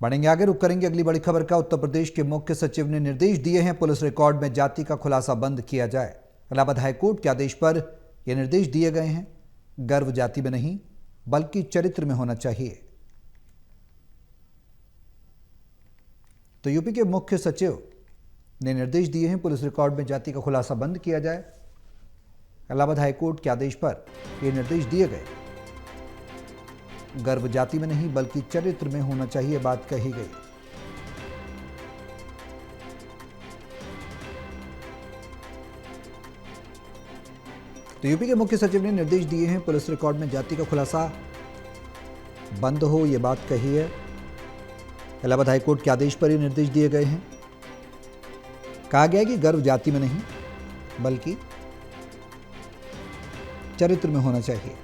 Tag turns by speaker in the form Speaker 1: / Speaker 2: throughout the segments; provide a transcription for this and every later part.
Speaker 1: बढ़ेंगे आगे, रुक करेंगे अगली बड़ी खबर का। उत्तर प्रदेश के मुख्य सचिव ने निर्देश दिए हैं पुलिस रिकॉर्ड में जाति का खुलासा बंद किया जाए। इलाहाबाद हाईकोर्ट के आदेश पर यह निर्देश दिए गए हैं। गर्व जाति में नहीं बल्कि चरित्र में होना चाहिए। तो यूपी के मुख्य सचिव ने निर्देश दिए हैं पुलिस रिकॉर्ड में जाति का खुलासा बंद किया जाए। इलाहाबाद हाईकोर्ट के आदेश पर यह निर्देश दिए गए। गर्व जाति में नहीं बल्कि चरित्र में होना चाहिए, बात कही गई। तो यूपी के मुख्य सचिव ने निर्देश दिए हैं पुलिस रिकॉर्ड में जाति का खुलासा बंद हो, यह बात कही है। इलाहाबाद हाईकोर्ट के आदेश पर ये निर्देश दिए गए हैं। कहा गया है कि गर्व जाति में नहीं बल्कि चरित्र में होना चाहिए।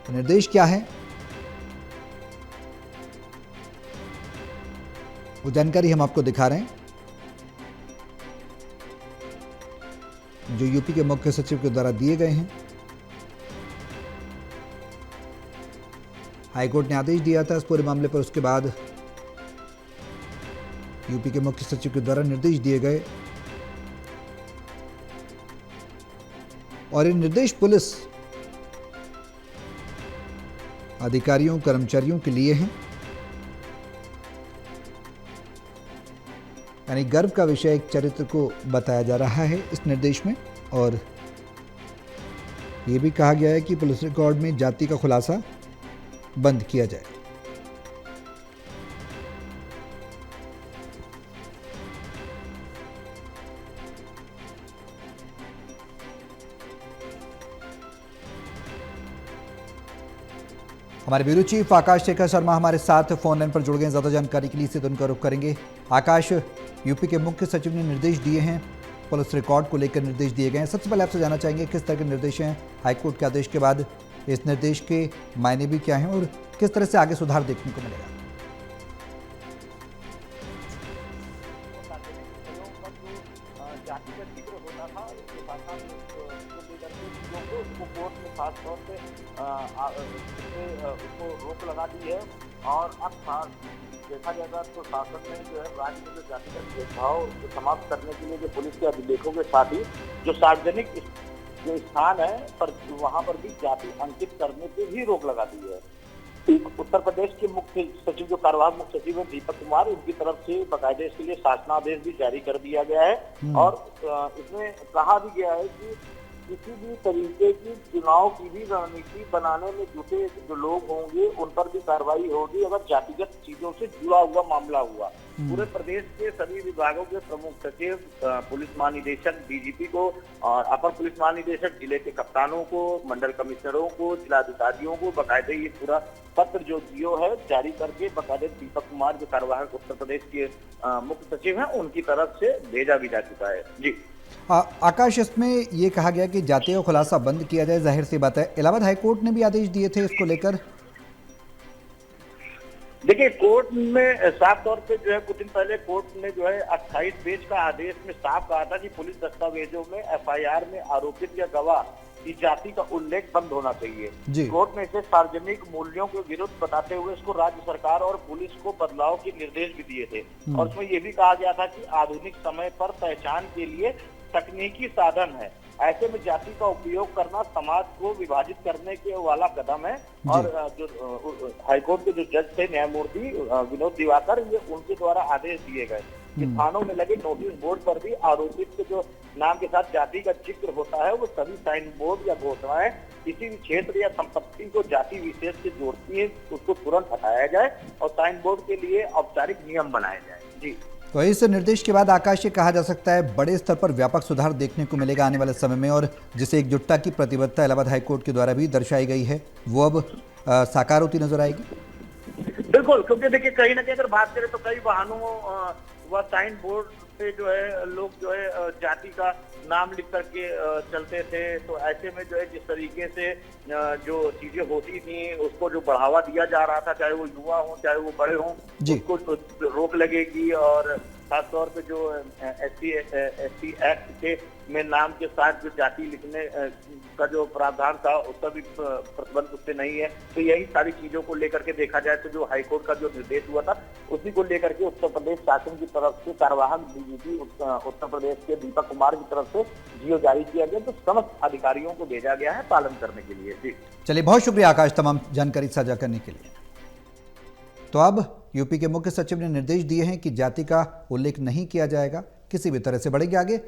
Speaker 1: तो निर्देश क्या है, वो जानकारी हम आपको दिखा रहे हैं, जो यूपी के मुख्य सचिव के द्वारा दिए गए हैं। हाईकोर्ट ने आदेश दिया था इस पूरे मामले पर, उसके बाद यूपी के मुख्य सचिव के द्वारा निर्देश दिए गए। और ये निर्देश पुलिस अधिकारियों कर्मचारियों के लिए हैं। यानी गर्व का विषय एक चरित्र को बताया जा रहा है इस निर्देश में। और यह भी कहा गया है कि पुलिस रिकॉर्ड में जाति का खुलासा बंद किया जाए। हमारे ब्यूरो चीफ आकाश शेखर शर्मा हमारे साथ फोन लाइन पर जुड़ गए। ज्यादा जानकारी के लिए इसे उनका रुख करेंगे। आकाश, यूपी के मुख्य सचिव ने निर्देश दिए हैं, पुलिस रिकॉर्ड को लेकर निर्देश दिए गए हैं। सबसे पहले आपसे जानना चाहेंगे किस तरह के निर्देश हैं हाईकोर्ट के आदेश के बाद, इस निर्देश के मायने भी क्या हैं और किस तरह से आगे सुधार देखने को मिलेगा।
Speaker 2: जाति का जिक्र होता था, उसके साथ साथ उसको कोर्ट में खास तौर पे उसको रोक लगा दी है। और अब देखा जाएगा तो शासन ने जो है राज्य में जो जातिगत भेदभाव समाप्त करने के लिए जो पुलिस के अभिलेखों के साथ ही जो सार्वजनिक जो स्थान है पर वहां पर भी जाति अंकित करने पे भी रोक लगा दी है। उत्तर प्रदेश के मुख्य सचिव जो कार्यवाहक मुख्य सचिव है दीपक कुमार, उनकी तरफ से बाकायदे इसके लिए शासनादेश भी जारी कर दिया गया है। और इसमें कहा भी गया है कि किसी भी तरीके की चुनाव की भी रणनीति बनाने में जुटे जो लोग होंगे उन पर भी कार्रवाई होगी अगर जातिगत चीजों से जुड़ा हुआ मामला हुआ। पूरे प्रदेश के सभी विभागों के प्रमुख सचिव, पुलिस महानिदेशक, डीजीपी को और अपर पुलिस महानिदेशक, जिले के कप्तानों को, मंडल कमिश्नरों को, जिलाधिकारियों को बाकायदे ये पूरा पत्र जो जियो है जारी करके बाकायदे दीपक कुमार जो कार्यवाहक उत्तर प्रदेश के मुख्य सचिव हैं उनकी तरफ से भेजा भी जा चुका है। जी
Speaker 1: आकाश, इसमें यह कहा गया कि जाति का खुलासा बंद किया जाए, जाहिर सी बात है इलाहाबाद हाईकोर्ट ने भी आदेश दिए थे इसको लेकर।
Speaker 2: देखिए, कोर्ट में साफ तौर पे जो है कुछ दिन पहले कोर्ट ने जो है 28 पेज का आदेश में साफ कहा था कि पुलिस दस्तावेजों में एफआईआर में आरोपित या गवाह की जाति का उल्लेख बंद होना चाहिए। कोर्ट ने इसे सार्वजनिक मूल्यों के विरुद्ध बताते हुए इसको राज्य सरकार और पुलिस को बदलाव के निर्देश भी दिए थे। और उसमें यह भी कहा गया था कि आधुनिक समय पर पहचान के लिए तकनीकी साधन है, ऐसे में जाति का उपयोग करना समाज को विभाजित करने के वाला कदम है। और जो हाईकोर्ट के जो जज थे न्यायमूर्ति विनोद दिवाकर, ये उनके द्वारा आदेश दिए गए कि थानों में लगे नोटिस बोर्ड पर भी आरोपित के जो नाम के साथ जाति का जिक्र होता है वो सभी साइन बोर्ड या घोषणाएं किसी भी क्षेत्र या संपत्ति को जाति विशेष से जोड़ती है उसको तुरंत हटाया जाए और साइन बोर्ड के लिए औपचारिक नियम बनाए जाए। जी,
Speaker 1: तो इस निर्देश के बाद आकाश, ये कहा जा सकता है बड़े स्तर पर व्यापक सुधार देखने को मिलेगा आने वाले समय में, और जिसे एकजुटता की प्रतिबद्धता इलाहाबाद हाईकोर्ट के द्वारा भी दर्शाई गई है वो अब साकार होती नजर आएगी।
Speaker 2: बिल्कुल, क्योंकि देखिए कहीं ना कहीं अगर बात करें तो कई वाहनों व साइन बोर्ड पे जो है लोग जो है जाति का नाम लिख करके चलते थे। तो ऐसे में जो है जिस तरीके से जो चीजें होती थी उसको जो बढ़ावा दिया जा रहा था, चाहे वो युवा हो चाहे वो बड़े हों, उसको रोक लगेगी। और खासतौर पे जो SC एक्ट के में नाम के साथ जो जाति लिखने का जो प्रावधान था उसका भी प्रतिबंध उससे नहीं है। तो यही सारी चीजों को लेकर के देखा जाए तो जो हाईकोर्ट का जो निर्देश हुआ था उसी को लेकर के उत्तर प्रदेश शासन की तरफ से कार्यवाहक DGP उत्तर प्रदेश के दीपक कुमार की तरफ से जियो जारी किया गया, तो समस्त अधिकारियों को भेजा गया है पालन करने के लिए। जी
Speaker 1: चलिए, बहुत शुक्रिया आकाश तमाम जानकारी साझा करने के लिए। तो अब यूपी के मुख्य सचिव ने निर्देश दिए हैं कि जाति का उल्लेख नहीं किया जाएगा, किसी भी तरह से बढ़ेंगे आगे।